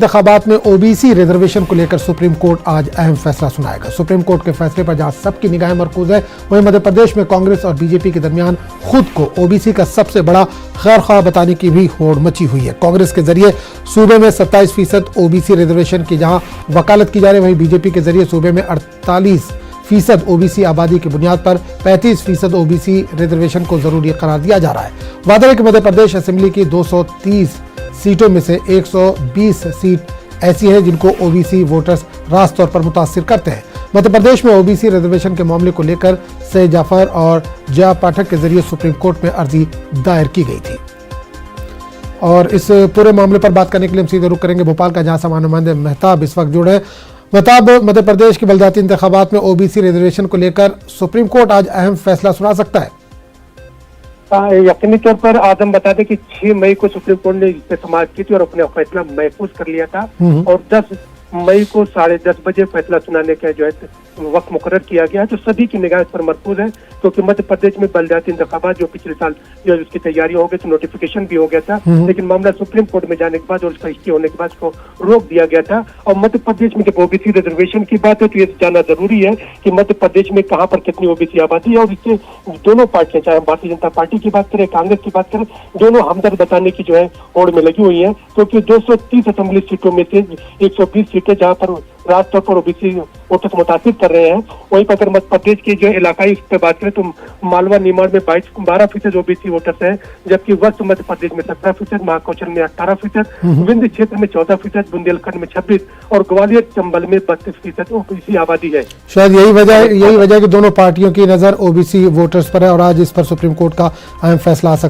इंतखाबात में OBC reservation को लेकर सुप्रीम कोर्ट आज अहम फैसला सुनाएगा। सुप्रीम कोर्ट के फैसले पर जहां सबकी निगाहें मरकूज है, वहीं मध्य प्रदेश में कांग्रेस और बीजेपी के दरमियान खुद को ओबीसी का सबसे बड़ा खैरख्वाह बताने की भी होड़ मची हुई है। कांग्रेस के जरिए सूबे में 27% ओबीसी रिजर्वेशन की जहां वकालत की जा रही है, वहीं बीजेपी के जरिए सूबे में 48% ओबीसी आबादी की बुनियाद पर 35% ओबीसी रिजर्वेशन को जरूरी करार दिया जा रहा है। वादा है कि मध्य प्रदेश असेंबली की 230 सीटों में से 120 सीट ऐसी है जिनको ओबीसी वोटर्स रास्त तौर पर मुतासिर करते हैं। मध्य प्रदेश में ओबीसी रिजर्वेशन के मामले को लेकर सैयद जाफर और जया पाठक के जरिए सुप्रीम कोर्ट में अर्जी दायर की गई थी। और इस पूरे मामले पर बात करने के लिए हम सीधे रुख करेंगे भोपाल का, जहां सामान्य नुमाइंदे मेहताब इस वक्त जुड़े हैं। मेहताब, मध्य प्रदेश की बलदियाती इंतखाबात में ओबीसी रिजर्वेशन को लेकर सुप्रीम कोर्ट आज अहम फैसला सुना सकता है। यकीनी तौर पर आज हम बता दें कि 6 मई को सुप्रीम कोर्ट ने इस पर समाप्त की थी और अपना फैसला महफूज कर लिया था और 10 मई को 10:30 बजे फैसला सुनाने का जो है वक्त मुकर्रर किया गया है। तो सभी की निगाह पर मरकूज है क्योंकि मध्य प्रदेश में बलदियाती इंतखाबात जो पिछले साल जो उसकी तैयारी हो गई थी, नोटिफिकेशन भी हो गया था, लेकिन मामला सुप्रीम कोर्ट में जाने के बाद और उसका स्टे होने के बाद उसको रोक दिया गया था। और मध्य प्रदेश में जब ओबीसी रिजर्वेशन की बात है तो ये जानना जरूरी है कि मध्य प्रदेश में कहाँ पर कितनी ओबीसी आबादी है और इससे दोनों पार्टियां, चाहे भारतीय जनता पार्टी की बात करें, कांग्रेस की बात करें, दोनों हमदर्द बताने की जो है होड़ में लगी हुई है क्योंकि 230 असेंबली सीटों में से 120 सीटें जहाँ पर राज तौर पर ओबीसी वोटर्स मुतासिर कर रहे हैं। वहीं पर अगर मध्य प्रदेश की जो इलाकाई पर बात करें तो मालवा निमाड़ में 12% ओबीसी वोटर्स हैं, जबकि वेस्ट मध्य प्रदेश में 17%, महाकौशल में 18%, विंध्य क्षेत्र में 14%, बुंदेलखंड में 26% और ग्वालियर चंबल में 32% ओबीसी आबादी है। शायद यही वजह है कि दोनों पार्टियों की नजर ओबीसी वोटर्स पर है और आज इस पर सुप्रीम कोर्ट का अहम फैसला आ सकता है।